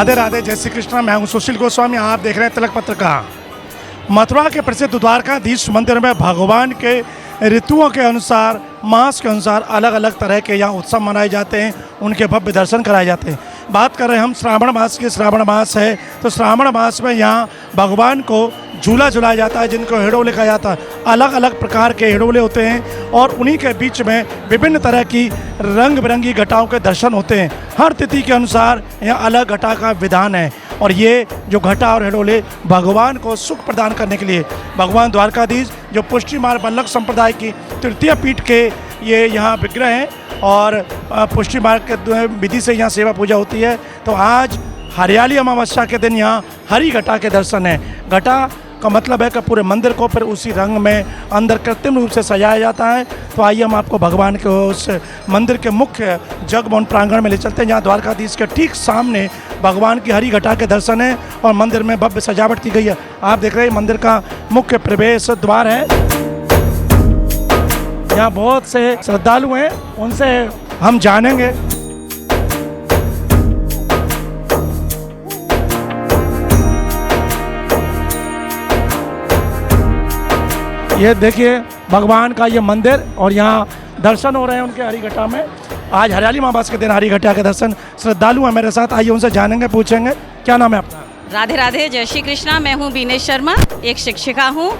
राधे राधे, जय श्री कृष्ण। मैं हूं सुशील गोस्वामी, आप देख रहे हैं तिलक पत्रिका। मथुरा के प्रसिद्ध द्वारकाधीश मंदिर में भगवान के ऋतुओं के अनुसार, मास के अनुसार अलग अलग तरह के यहाँ उत्सव मनाए जाते हैं, उनके भव्य दर्शन कराए जाते हैं। बात कर रहे हैं हम श्रावण मास की। श्रावण मास है तो श्रावण मास में यहाँ भगवान को झूला झुलाया जाता है, जिनको हिडोले कहा जाता है। अलग अलग प्रकार के हिडोले होते हैं और उन्हीं के बीच में विभिन्न तरह की रंग बिरंगी घटाओं के दर्शन होते हैं। हर तिथि के अनुसार यहाँ अलग घटा का विधान है और ये जो घटा और हिडोले भगवान को सुख प्रदान करने के लिए, भगवान द्वारकाधीश जो पुष्टि मार्ग वल्लभ संप्रदाय की तृतीय पीठ के ये यहाँ विग्रह हैं और पुष्टि मार्ग के विधि से यहाँ सेवा पूजा होती है। तो आज हरियाली अमावस्या के दिन यहाँ हरी घटा के दर्शन है। घटा का मतलब है कि पूरे मंदिर को फिर उसी रंग में अंदर कृत्रिम रूप से सजाया जाता है। तो आइए हम आपको भगवान के उस मंदिर के मुख्य जगमोहन प्रांगण में ले चलते हैं, जहाँ द्वारकाधीश के ठीक सामने भगवान की हरी घटा के दर्शन है और मंदिर में भव्य सजावट की गई है। आप देख रहे हैं मंदिर का मुख्य प्रवेश द्वार है। यहाँ बहुत से श्रद्धालु हैं, उनसे हम जानेंगे। ये देखिए भगवान का ये मंदिर और यहाँ दर्शन हो रहे हैं उनके हरी घटा में। आज हरियाली अमावस्या के दिन हरी घटा के दर्शन श्रद्धालु हैं मेरे साथ। आइए उनसे जानेंगे, पूछेंगे। क्या नाम है आपका? राधे राधे, जय श्री कृष्णा। मैं हूँ बीनेश शर्मा, एक शिक्षिका हूँ।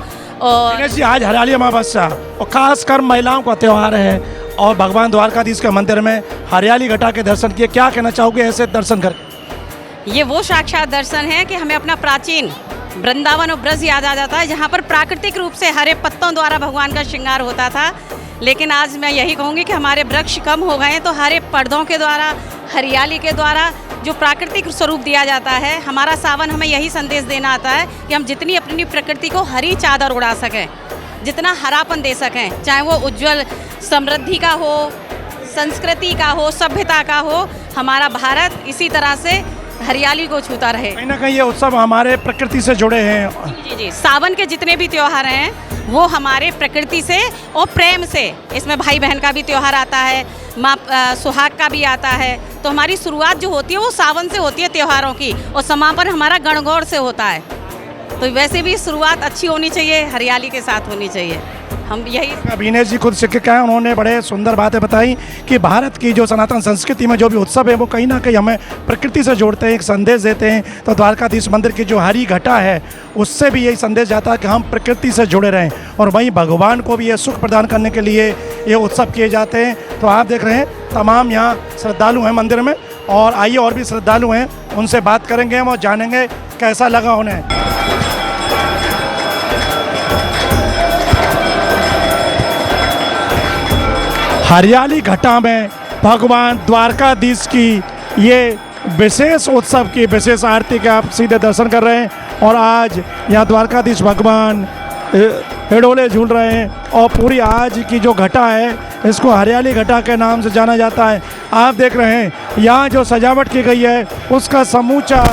और बीनेश जी, आज हरियाली अमावस्या और खासकर महिलाओं का त्यौहार है और भगवान द्वारकाधीश के मंदिर में हरियाली घटा के दर्शन किए, क्या कहना चाहोगे ऐसे दर्शन करके? ये वो साक्षात दर्शन है कि हमें अपना प्राचीन वृंदावन और ब्रज याद आ जाता है, जहाँ पर प्राकृतिक रूप से हरे पत्तों द्वारा भगवान का श्रृंगार होता था। लेकिन आज मैं यही कहूँगी कि हमारे वृक्ष कम हो गए हैं, तो हरे पर्दों के द्वारा, हरियाली के द्वारा जो प्राकृतिक स्वरूप दिया जाता है, हमारा सावन हमें यही संदेश देना आता है कि हम जितनी अपनी प्रकृति को हरी चादर उड़ा सकें, जितना हरापन दे सकें, चाहे वो उज्जवल समृद्धि का हो, संस्कृति का हो, सभ्यता का हो, हमारा भारत इसी तरह से हरियाली को छूता रहे। कहीं ना कहीं ये उत्सव हमारे प्रकृति से जुड़े हैं। जी जी, सावन के जितने भी त्यौहार हैं वो हमारे प्रकृति से और प्रेम से, इसमें भाई बहन का भी त्यौहार आता है, माँ सुहाग का भी आता है। तो हमारी शुरुआत जो होती है वो सावन से होती है त्योहारों की, और समापन हमारा गणगौर से होता है। तो वैसे भी शुरुआत अच्छी होनी चाहिए, हरियाली के साथ होनी चाहिए। हम यही। बीनेश जी खुद शिक्षिका हैं, उन्होंने बड़े सुंदर बातें बताई कि भारत की जो सनातन संस्कृति में जो भी उत्सव है वो कहीं ना कहीं हमें प्रकृति से जोड़ते हैं, एक संदेश देते हैं। तो द्वारकाधीश मंदिर की जो हरी घटा है उससे भी यही संदेश जाता है कि हम प्रकृति से जुड़े रहें और वहीं भगवान को भी ये सुख प्रदान करने के लिए ये उत्सव किए जाते हैं। तो आप देख रहे हैं तमाम यहाँ श्रद्धालु हैं मंदिर में, और आइए और भी श्रद्धालु हैं, उनसे बात करेंगे हम और जानेंगे कैसा लगा उन्हें। हरियाली घटा में भगवान द्वारकाधीश की ये विशेष उत्सव की विशेष आरती के आप सीधे दर्शन कर रहे हैं। और आज यहाँ द्वारकाधीश भगवान हिडोले झूल रहे हैं और पूरी आज की जो घटा है इसको हरियाली घटा के नाम से जाना जाता है। आप देख रहे हैं यहाँ जो सजावट की गई है उसका समूचा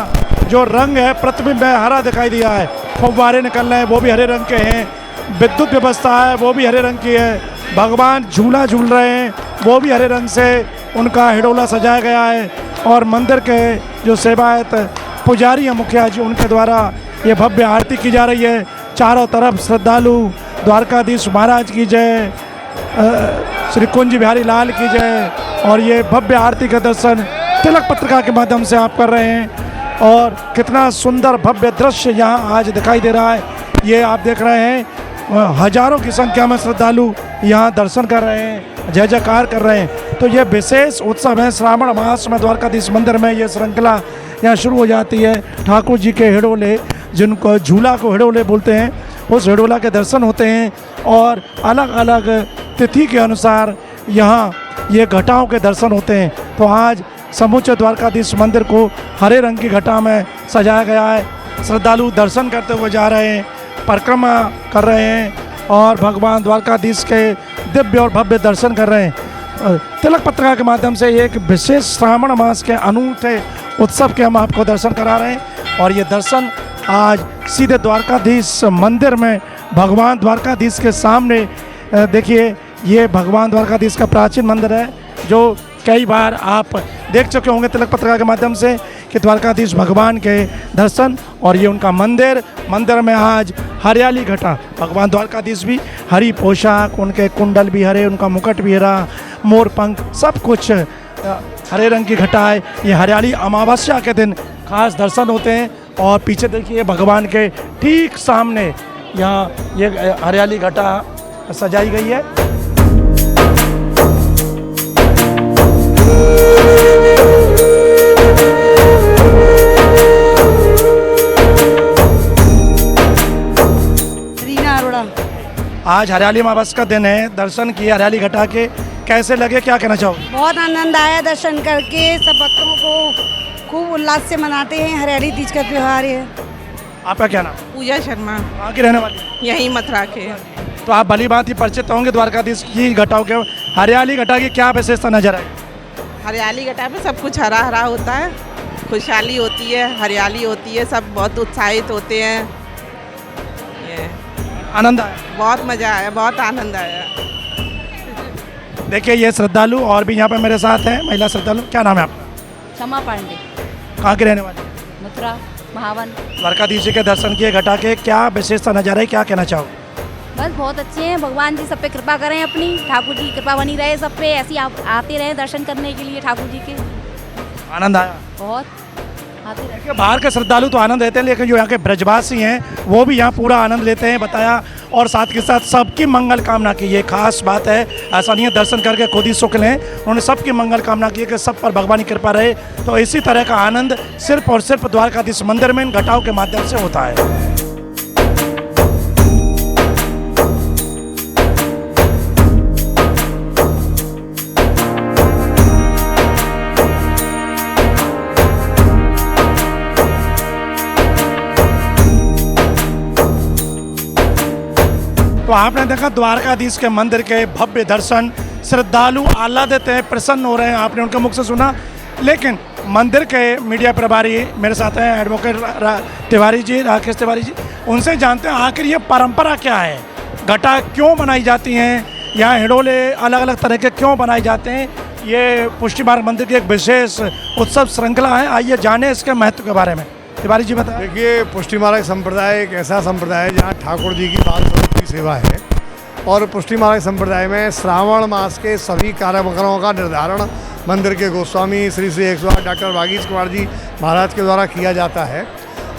जो रंग है प्रतिबिंब है, हरा दिखाई दिया है। फव्वारे निकल रहे हैं वो भी हरे रंग के हैं, विद्युत व्यवस्था है वो भी हरे रंग की है, भगवान झूला झूल रहे हैं वो भी हरे रंग से उनका हिडोला सजाया गया है। और मंदिर के जो सेवायत पुजारी हैं मुखिया जी, उनके द्वारा ये भव्य आरती की जा रही है। चारों तरफ श्रद्धालु द्वारकाधीश महाराज की जय, श्री कुंज बिहारी लाल की जय, और ये भव्य आरती का दर्शन तिलक पत्रिका के माध्यम से आप कर रहे हैं। और कितना सुंदर भव्य दृश्य यहाँ आज दिखाई दे रहा है, ये आप देख रहे हैं। हजारों की संख्या में श्रद्धालु यहाँ दर्शन कर रहे हैं, जय जयकार कर रहे हैं। तो ये विशेष उत्सव है श्रावण मास में द्वारकाधीश मंदिर में ये श्रृंखला यहाँ शुरू हो जाती है। ठाकुर जी के हिडोले, जिनको झूला को हिडोले बोलते हैं, उस हिडोला के दर्शन होते हैं और अलग अलग तिथि के अनुसार यहाँ ये घटाओं के दर्शन होते हैं। तो आज समूचे द्वारकाधीश मंदिर को हरे रंग की घटा में सजाया गया है। श्रद्धालु दर्शन करते हुए जा रहे हैं, परिक्रमा कर रहे हैं और भगवान द्वारकाधीश के दिव्य और भव्य दर्शन कर रहे हैं। तिलक पत्रिका के माध्यम से एक विशेष श्रावण मास के अनूठे उत्सव के हम आपको दर्शन करा रहे हैं। और ये दर्शन आज सीधे द्वारकाधीश मंदिर में भगवान द्वारकाधीश के सामने देखिए, ये भगवान द्वारकाधीश का प्राचीन मंदिर है। जो कई बार आप देख चुके होंगे तिलक पत्रिका के माध्यम से कि द्वारकाधीश भगवान के दर्शन और ये उनका मंदिर में आज हरियाली घटा। भगवान द्वारकाधीश भी हरी पोशाक, उनके कुंडल भी हरे, उनका मुकुट भी हरा, मोर पंख, सब कुछ हरे रंग की घटा है। ये हरियाली अमावस्या के दिन खास दर्शन होते हैं। और पीछे देखिए भगवान के ठीक सामने यहाँ ये हरियाली घटा सजाई गई है। रीना अरोड़ा। आज हरियाली अमावस्या का दिन है, दर्शन किए हरियाली घटा के, कैसे लगे, क्या कहना चाहोगे? बहुत आनंद आया दर्शन करके। सब भक्तों को खूब उल्लास से मनाते हैं। हरियाली तीज का त्यौहार है। आपका क्या नाम? पूजा शर्मा, कहाँ की रहने वाली? यहीं मथुरा के। तो आप भली भांति परिचित होंगे द्वारकाधीश की घटाओं के। हरियाली घटा की क्या विशेषता नजर आई? हरियाली घटा पे सब कुछ हरा हरा होता है, खुशहाली होती है, हरियाली होती है, सब बहुत उत्साहित होते हैं। ये आनंद आया? बहुत मज़ा आया, बहुत आनंद आया। देखिए ये श्रद्धालु और भी यहाँ पे मेरे साथ हैं, महिला श्रद्धालु। क्या नाम है आपका? क्षमा पांडे, कहाँ की रहने वाली? मथुरा महावन। द्वारकाधीश जी के दर्शन किए घटा के, क्या विशेषता नजर आई, क्या कहना चाहोगे? बस बहुत अच्छे हैं। भगवान जी सब पे कृपा करें अपनी, ठाकुर जी की कृपा बनी रहे सब पे। ऐसे ही आप आते रहे दर्शन करने के लिए ठाकुर जी के। आनंद आया? बहुत आते रहे। देखिए बाहर के श्रद्धालु तो आनंद लेते हैं, लेकिन जो यहाँ के ब्रजवासी हैं वो भी यहाँ पूरा आनंद लेते हैं, बताया। और साथ के साथ सबकी मंगल कामना की, ये खास बात है। ऐसा नहीं है दर्शन करके खुद ही सुख लें, उन्होंने सबकी मंगल कामना की कि सब पर भगवान की कृपा रहे। तो इसी तरह का आनंद सिर्फ और सिर्फ द्वारकाधीश मंदिर में इन घटाओं के माध्यम से होता है। तो आपने देखा द्वारकाधीश के मंदिर के भव्य दर्शन, श्रद्धालु आह्लादित हैं, प्रसन्न हो रहे हैं, आपने उनके मुख से सुना। लेकिन मंदिर के मीडिया प्रभारी मेरे साथ हैं एडवोकेट तिवारी जी, राकेश तिवारी जी, उनसे जानते हैं आखिर ये परंपरा क्या है, घटा क्यों बनाई जाती हैं, यहाँ हिडोले अलग अलग तरह के क्यों बनाए जाते हैं। ये पुष्टि मार्ग मंदिर की एक विशेष उत्सव श्रृंखला है, आइए जाने इसके महत्व के बारे में। तिवारी जी बताएं। देखिए पुष्टि मार्ग संप्रदाय एक ऐसा संप्रदाय है जहाँ ठाकुर जी की बाल स्वरूप की सेवा है। और पुष्टि मार्ग संप्रदाय में श्रावण मास के सभी कार्यक्रमों का निर्धारण मंदिर के गोस्वामी श्री श्री 108 डॉक्टर भागीश कुमार जी महाराज के द्वारा किया जाता है।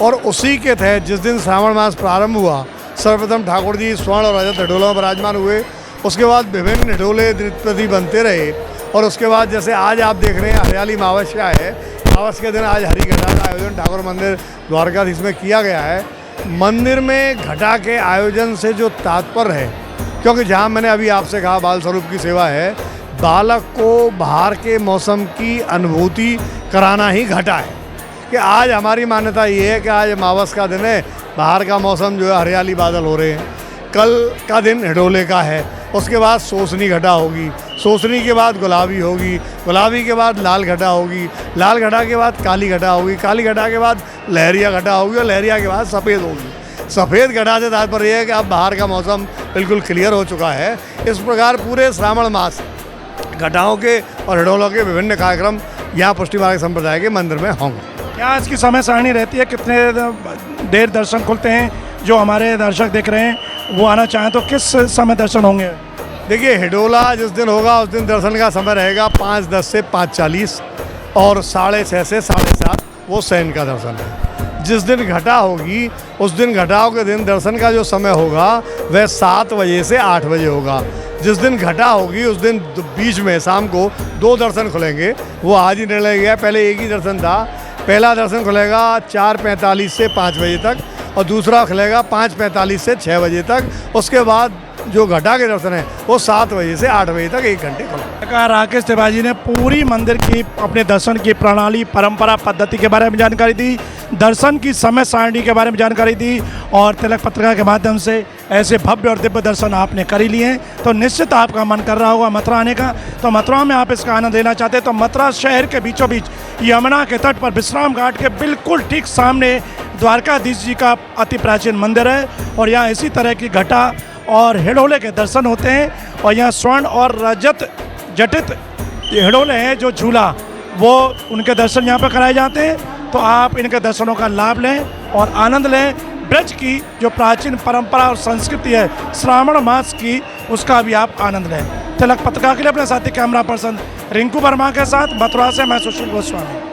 और उसी के तहत जिस दिन श्रावण मास प्रारंभ हुआ, सर्वप्रथम ठाकुर जी स्वर्ण और रजत हिडोलों में विराजमान हुए। उसके बाद विभिन्न हिडोले प्रति बनते रहे। और उसके बाद जैसे आज आप देख रहे हैं हरियाली अमावस्या है, अमावस्या के दिन आज हरी घटा का आयोजन ठाकुर मंदिर द्वारकाधीश में किया गया है। मंदिर में घटा के आयोजन से जो तात्पर्य है, क्योंकि जहाँ मैंने अभी आपसे कहा बाल स्वरूप की सेवा है, बालक को बाहर के मौसम की अनुभूति कराना ही घटा है। कि आज हमारी मान्यता ये है कि आज अमावस्या का दिन है, बाहर का मौसम जो है हरियाली बादल हो रहे हैं। कल का दिन हिडोले का है, उसके बाद सोसनी घटा होगी, सोसनी के बाद गुलाबी होगी, गुलाबी के बाद लाल घटा होगी, लाल घटा के बाद काली घटा होगी, काली घटा के बाद लहरिया घटा होगी और लहरिया के बाद सफ़ेद होगी। सफ़ेद घटा से तात्पर्य यह है कि अब बाहर का मौसम बिल्कुल क्लियर हो चुका है। इस प्रकार पूरे श्रावण मास घटाओं के और हिडोलों के विभिन्न कार्यक्रम यहाँ पुष्टि मार्ग संप्रदाय के मंदिर में होंगे। क्या इसकी समय सारणी रहती है, कितने देर दर्शन खुलते हैं? जो हमारे दर्शक देख रहे हैं वो आना चाहें तो किस समय दर्शन होंगे? देखिए हिडोला जिस दिन होगा उस दिन दर्शन का समय रहेगा 5:10 से 5:40 और 6:30 से 7:30 वो शयन का दर्शन है। जिस दिन घटा होगी उस दिन घटाओं के दिन दर्शन का जो समय होगा वह 7 बजे से 8 बजे होगा। जिस दिन घटा होगी उस दिन बीच में शाम को 2 दर्शन खुलेंगे। वो आज ही निर्णय गया, पहले एक ही दर्शन था। पहला दर्शन खुलेगा 4:45 से 5 बजे तक और दूसरा खुलेगा 5:45 से 6 बजे तक। उसके बाद जो घटा के दर्शन है वो 7 बजे से 8 बजे तक 1 घंटे खुलेगा। राकेश तिवारी ने पूरी मंदिर की अपने दर्शन की प्रणाली, परंपरा, पद्धति के बारे में जानकारी दी, दर्शन की समय सारणी के बारे में जानकारी दी और तिलक पत्रिका के माध्यम से ऐसे भव्य और दिव्य दर्शन आपने कर ही लिए हैं। तो निश्चित आपका मन कर रहा होगा मथुरा आने का। तो मथुरा में आप इसका आनंद लेना चाहते हैं तो मथुरा शहर के बीचों बीच यमुना के तट पर विश्राम घाट के बिल्कुल ठीक सामने द्वारकाधीश जी का अति प्राचीन मंदिर है और यहाँ इसी तरह की घटा और हिडोले के दर्शन होते हैं। और यहाँ स्वर्ण और रजत जटित हिडोले है जो झूला, वो उनके दर्शन यहाँ पर कराए जाते हैं। तो आप इनके दर्शनों का लाभ लें और आनंद लें। ब्रज की जो प्राचीन परंपरा और संस्कृति है श्रावण मास की, उसका भी आप आनंद लें। तिलक पत्रिका के लिए अपने साथी कैमरा पर्सन रिंकू वर्मा के साथ मथुरा से मैं सुशील गोस्वामी।